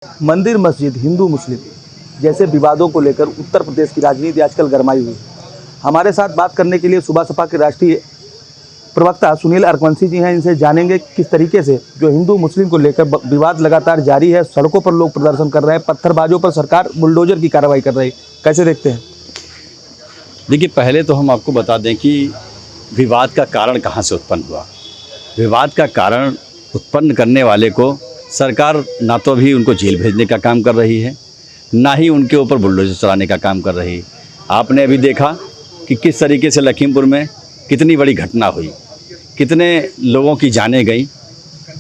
मंदिर मस्जिद हिंदू मुस्लिम जैसे विवादों को लेकर उत्तर प्रदेश की राजनीति आजकल गरमाई हुई है। हमारे साथ बात करने के लिए सुबह सपा के राष्ट्रीय प्रवक्ता सुनील अरकवंशी जी हैं। इनसे जानेंगे किस तरीके से जो हिंदू मुस्लिम को लेकर विवाद लगातार जारी है, सड़कों पर लोग प्रदर्शन कर रहे हैं, पत्थरबाजों पर सरकार बुलडोजर की कार्रवाई कर रही है, कैसे देखते हैं? देखिए, पहले तो हम आपको बता दें कि विवाद का कारण कहाँ से उत्पन्न हुआ। विवाद का कारण उत्पन्न करने वाले को सरकार ना तो भी उनको जेल भेजने का काम कर रही है, ना ही उनके ऊपर बुलडोजर चलाने का काम कर रही है। आपने अभी देखा कि किस तरीके से लखीमपुर में कितनी बड़ी घटना हुई, कितने लोगों की जानें गई।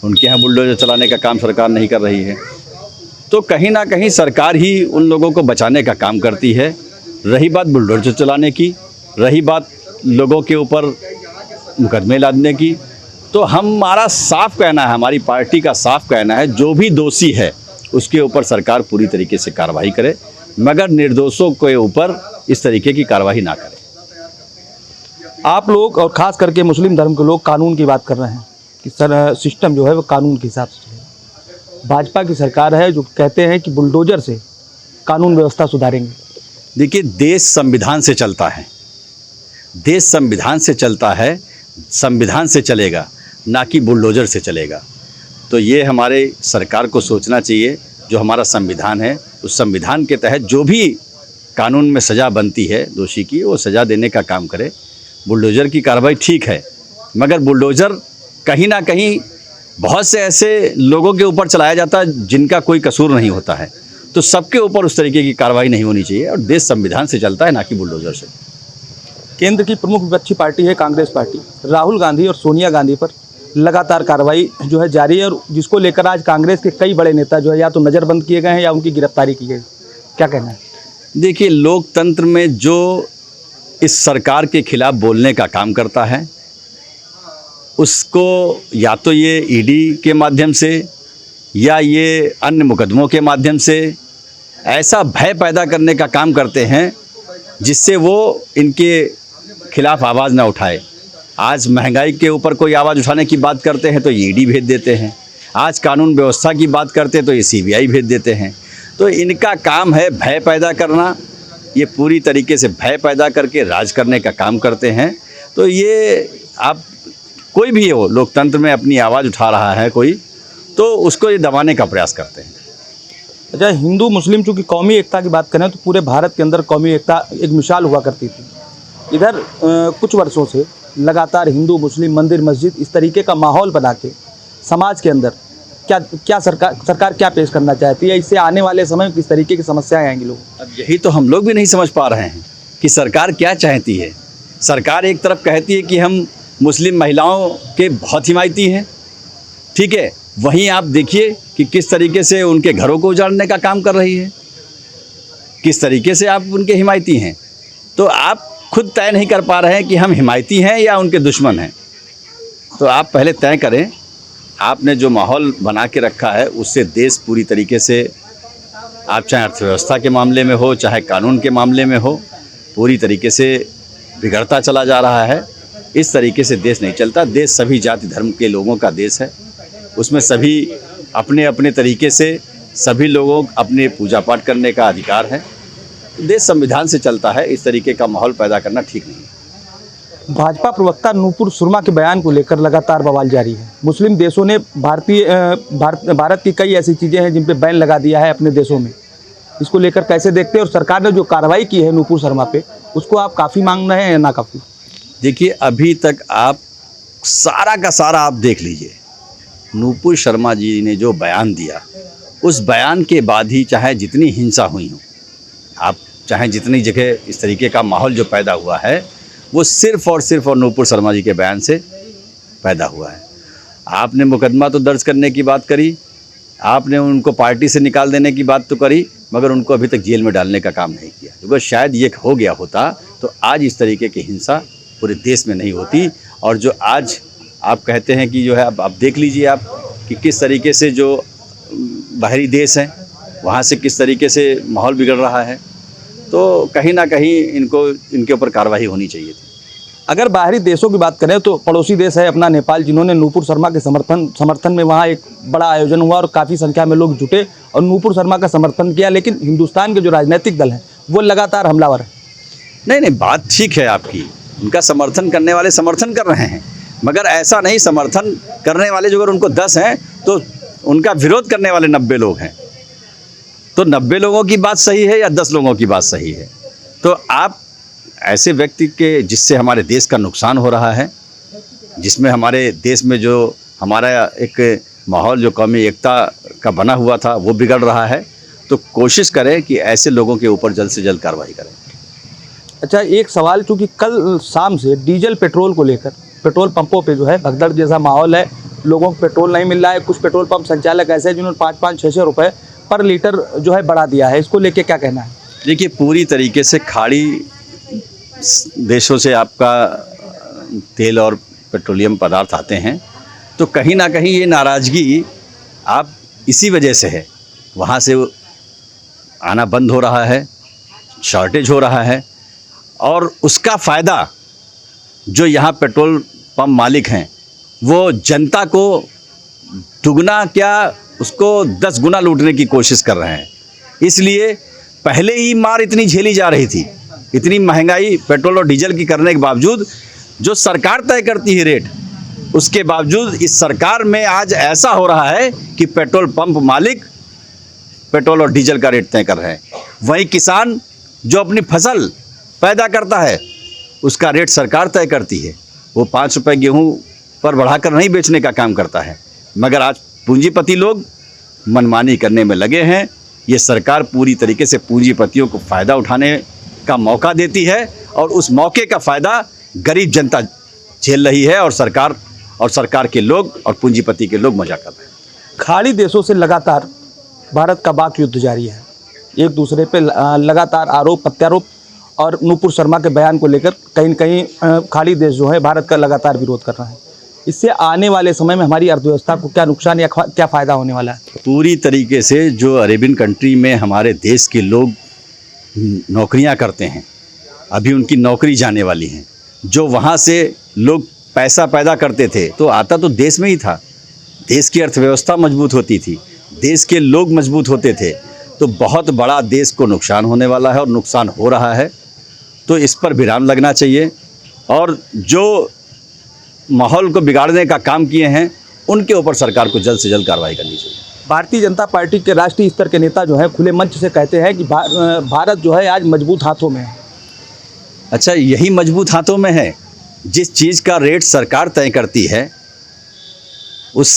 उनके यहाँ बुलडोजर चलाने का काम सरकार नहीं कर रही है, तो कहीं ना कहीं सरकार ही उन लोगों को बचाने का काम करती है। रही बात बुलडोजर चलाने की, रही बात लोगों के ऊपर मुकदमे लादने की, तो हमारा साफ कहना है, हमारी पार्टी का साफ कहना है, जो भी दोषी है उसके ऊपर सरकार पूरी तरीके से कार्रवाई करे, मगर निर्दोषों के ऊपर इस तरीके की कार्रवाई ना करे। आप लोग और ख़ास करके मुस्लिम धर्म के लोग कानून की बात कर रहे हैं कि सर सिस्टम जो है वो कानून के हिसाब से चलेगा। भाजपा की सरकार है जो कहते हैं कि बुलडोजर से कानून व्यवस्था सुधारेंगे। देखिए, देश संविधान से चलता है, देश संविधान से चलता है, संविधान से चलेगा, ना कि बुलडोजर से चलेगा। तो ये हमारे सरकार को सोचना चाहिए, जो हमारा संविधान है उस संविधान के तहत जो भी कानून में सज़ा बनती है दोषी की, वो सज़ा देने का काम करे। बुलडोजर की कार्रवाई ठीक है, मगर बुलडोजर कहीं ना कहीं बहुत से ऐसे लोगों के ऊपर चलाया जाता है जिनका कोई कसूर नहीं होता है, तो सबके ऊपर उस तरीके की कार्रवाई नहीं होनी चाहिए। और देश संविधान से चलता है, ना कि बुलडोजर से। केंद्र की प्रमुख विपक्षी पार्टी है कांग्रेस पार्टी। राहुल गांधी और सोनिया गांधी पर लगातार कार्रवाई जो है जारी है, और जिसको लेकर आज कांग्रेस के कई बड़े नेता जो है या तो नज़रबंद किए गए हैं या उनकी गिरफ्तारी की गई। क्या कहना है? देखिए, लोकतंत्र में जो इस सरकार के खिलाफ बोलने का काम करता है, उसको या तो ये ईडी के माध्यम से या ये अन्य मुकदमों के माध्यम से ऐसा भय पैदा करने का काम करते हैं जिससे वो इनके खिलाफ आवाज़ ना उठाए। आज महंगाई के ऊपर कोई आवाज़ उठाने की बात करते हैं तो ये ईडी भेज देते हैं, आज कानून व्यवस्था की बात करते हैं तो ये सीबीआई भेज देते हैं। तो इनका काम है भय पैदा करना, ये पूरी तरीके से भय पैदा करके राज करने का काम करते हैं। तो ये आप कोई भी हो, लोकतंत्र में अपनी आवाज़ उठा रहा है कोई, तो उसको ये दबाने का प्रयास करते हैं। अच्छा, हिंदू मुस्लिम चूँकि कौमी एकता की बात करें तो पूरे भारत के अंदर कौमी एकता एक मिसाल हुआ करती थी। इधर कुछ वर्षों से लगातार हिंदू मुस्लिम मंदिर मस्जिद इस तरीके का माहौल बना के समाज के अंदर क्या सरकार क्या पेश करना चाहती है? इससे आने वाले समय में किस तरीके की समस्याएं आएंगी लोग? अब यही तो हम लोग भी नहीं समझ पा रहे हैं कि सरकार क्या चाहती है। सरकार एक तरफ कहती है कि हम मुस्लिम महिलाओं के बहुत हिमायती हैं, ठीक है, वहीं आप देखिए कि किस तरीके से उनके घरों को उजाड़ने का काम कर रही है, किस तरीके से आप उनके हिमायती हैं। तो आप खुद तय नहीं कर पा रहे हैं कि हम हिमायती हैं या उनके दुश्मन हैं। तो आप पहले तय करें। आपने जो माहौल बना के रखा है उससे देश पूरी तरीके से, आप चाहे अर्थव्यवस्था के मामले में हो, चाहे कानून के मामले में हो, पूरी तरीके से बिगड़ता चला जा रहा है। इस तरीके से देश नहीं चलता। देश सभी जाति धर्म के लोगों का देश है, उसमें सभी अपने अपने तरीके से सभी लोगों अपने पूजा पाठ करने का अधिकार है। देश संविधान से चलता है, इस तरीके का माहौल पैदा करना ठीक नहीं है। भाजपा प्रवक्ता नूपुर शर्मा के बयान को लेकर लगातार बवाल जारी है। मुस्लिम देशों ने भारत की कई ऐसी चीज़ें हैं जिन पे बैन लगा दिया है अपने देशों में। इसको लेकर कैसे देखते हैं, और सरकार ने जो कार्रवाई की है नूपुर शर्मा पे, उसको आप काफ़ी मांग रहे हैं या ना काफ़ी? देखिए, अभी तक आप सारा का सारा आप देख लीजिए, नूपुर शर्मा जी ने जो बयान दिया, उस बयान के बाद ही चाहे जितनी हिंसा हुई हो, आप चाहे जितनी जगह इस तरीके का माहौल जो पैदा हुआ है, वो सिर्फ़ और नूपुर शर्मा जी के बयान से पैदा हुआ है। आपने मुकदमा तो दर्ज करने की बात करी, आपने उनको पार्टी से निकाल देने की बात तो करी, मगर उनको अभी तक जेल में डालने का काम नहीं किया। क्योंकि शायद ये हो गया होता तो आज इस तरीके की हिंसा पूरे देश में नहीं होती। और जो आज आप कहते हैं कि जो है, अब आप देख लीजिए आप कि किस तरीके से जो बाहरी देश हैं वहाँ से किस तरीके से माहौल बिगड़ रहा है। तो कहीं ना कहीं इनके ऊपर कार्रवाई होनी चाहिए थी। अगर बाहरी देशों की बात करें तो पड़ोसी देश है अपना नेपाल, जिन्होंने नूपुर शर्मा के समर्थन में वहाँ एक बड़ा आयोजन हुआ और काफ़ी संख्या में लोग जुटे और नूपुर शर्मा का समर्थन किया। लेकिन हिंदुस्तान के जो राजनीतिक दल हैं वो लगातार हमलावर हैं। नहीं, बात ठीक है आपकी, उनका समर्थन करने वाले समर्थन कर रहे हैं, मगर ऐसा नहीं, समर्थन करने वाले जो अगर उनको 10 हैं तो उनका विरोध करने वाले 90 लोग हैं। तो 90 लोगों की बात सही है या 10 लोगों की बात सही है? तो आप ऐसे व्यक्ति के जिससे हमारे देश का नुकसान हो रहा है, जिसमें हमारे देश में जो हमारा एक माहौल जो कौमी एकता का बना हुआ था वो बिगड़ रहा है, तो कोशिश करें कि ऐसे लोगों के ऊपर जल्द से जल्द कार्रवाई करें। अच्छा, एक सवाल, चूँकि कल शाम से डीजल पेट्रोल को लेकर पेट्रोल पंपों पे जो है भगदड़ जैसा माहौल है, लोगों को पेट्रोल नहीं मिल रहा है। कुछ पेट्रोल पंप संचालक ऐसे हैं जिन्होंने 5-5, 6-6 रुपये पर लीटर जो है बढ़ा दिया है, इसको लेके क्या कहना है? देखिए, पूरी तरीके से खाड़ी देशों से आपका तेल और पेट्रोलियम पदार्थ आते हैं, तो कहीं ना कहीं ये नाराज़गी आप इसी वजह से है, वहाँ से आना बंद हो रहा है, शॉर्टेज हो रहा है, और उसका फ़ायदा जो यहाँ पेट्रोल पंप मालिक हैं वो जनता को दुगना क्या उसको 10 गुना लूटने की कोशिश कर रहे हैं। इसलिए पहले ही मार इतनी झेली जा रही थी, इतनी महंगाई पेट्रोल और डीजल की करने के बावजूद, जो सरकार तय करती है रेट, उसके बावजूद इस सरकार में आज ऐसा हो रहा है कि पेट्रोल पंप मालिक पेट्रोल और डीजल का रेट तय कर रहे हैं। वहीं किसान जो अपनी फसल पैदा करता है उसका रेट सरकार तय करती है। वो 5 रुपये गेहूँ पर बढ़ाकर नहीं बेचने का काम करता है, मगर आज पूंजीपति लोग मनमानी करने में लगे हैं। ये सरकार पूरी तरीके से पूंजीपतियों को फ़ायदा उठाने का मौका देती है और उस मौके का फ़ायदा गरीब जनता झेल रही है, और सरकार के लोग और पूंजीपति के लोग मजा कर रहे हैं। खाड़ी देशों से लगातार भारत का वाक युद्ध जारी है, एक दूसरे पे लगातार आरोप प्रत्यारोप, और नूपुर शर्मा के बयान को लेकर कहीं न कहीं खाड़ी देश जो है भारत का लगातार विरोध कर रहा है। इससे आने वाले समय में हमारी अर्थव्यवस्था को क्या नुकसान या क्या फ़ायदा होने वाला है? पूरी तरीके से जो अरेबियन कंट्री में हमारे देश के लोग नौकरियां करते हैं, अभी उनकी नौकरी जाने वाली हैं। जो वहाँ से लोग पैसा पैदा करते थे तो आता तो देश में ही था, देश की अर्थव्यवस्था मजबूत होती थी, देश के लोग मजबूत होते थे, तो बहुत बड़ा देश को नुकसान होने वाला है और नुकसान हो रहा है। तो इस पर विराम लगना चाहिए, और जो माहौल को बिगाड़ने का काम किए हैं उनके ऊपर सरकार को जल्द से जल्द कार्रवाई करनी चाहिए। भारतीय जनता पार्टी के राष्ट्रीय स्तर के नेता जो है खुले मंच से कहते हैं कि भारत जो है आज मजबूत हाथों में है। अच्छा, यही मजबूत हाथों में है। जिस चीज़ का रेट सरकार तय करती है उस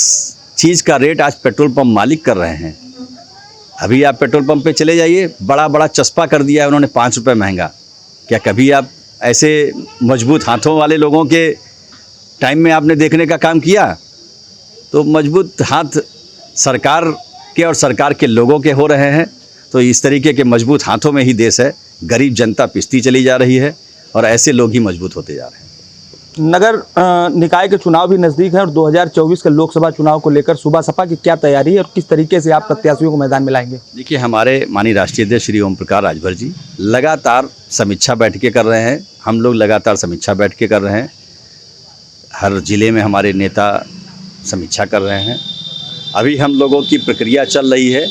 चीज़ का रेट आज पेट्रोल पंप मालिक कर रहे हैं। अभी आप पेट्रोल पंप पे चले जाइए, बड़ा चस्पा कर दिया है उन्होंने, 5 रुपये महंगा। क्या कभी आप ऐसे मजबूत हाथों वाले लोगों के टाइम में आपने देखने का काम किया? तो मजबूत हाथ सरकार के और सरकार के लोगों के हो रहे हैं। तो इस तरीके के मजबूत हाथों में ही देश है, गरीब जनता पिसती चली जा रही है और ऐसे लोग ही मजबूत होते जा रहे हैं। नगर निकाय के चुनाव भी नज़दीक है और 2024 के लोकसभा चुनाव को लेकर सुबह सपा की क्या तैयारी है और किस तरीके से आप प्रत्याशियों को मैदान में लाएंगे? देखिए, हमारे माननीय राष्ट्रीय अध्यक्ष श्री ओम प्रकाश राजभर जी लगातार समीक्षा बैठकें कर रहे हैं। हम लोग लगातार समीक्षा बैठकें कर रहे हैं। हर ज़िले में हमारे नेता समीक्षा कर रहे हैं। अभी हम लोगों की प्रक्रिया चल रही है।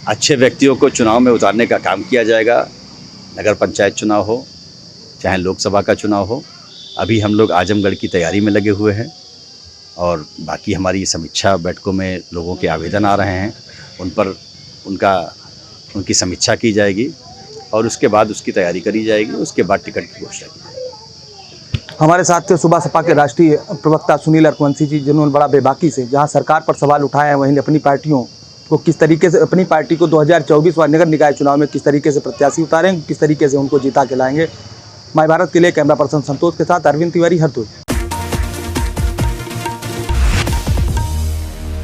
अच्छे व्यक्तियों को चुनाव में उतारने का काम किया जाएगा, नगर पंचायत चुनाव हो चाहे लोकसभा का चुनाव हो। अभी हम लोग आजमगढ़ की तैयारी में लगे हुए हैं और बाकी हमारी समीक्षा बैठकों में लोगों के आवेदन आ रहे हैं, उन पर उनकी समीक्षा की जाएगी और उसके बाद उसकी तैयारी करी जाएगी। उसके बाद टिकट की घोषणा की जाएगी। हमारे साथ थे सुबह सपा के राष्ट्रीय प्रवक्ता सुनील अरकवंशी जी, जिन्होंने बड़ा बेबाकी से जहां सरकार पर सवाल उठाए हैं वहीं अपनी पार्टियों को किस तरीके से, अपनी पार्टी को 2024 व नगर निकाय चुनाव में किस तरीके से प्रत्याशी उतारेंगे, किस तरीके से उनको जीता के लाएंगे। माय भारत के लिए कैमरा पर्सन संतोष के साथ अरविंद तिवारी, हरदोई।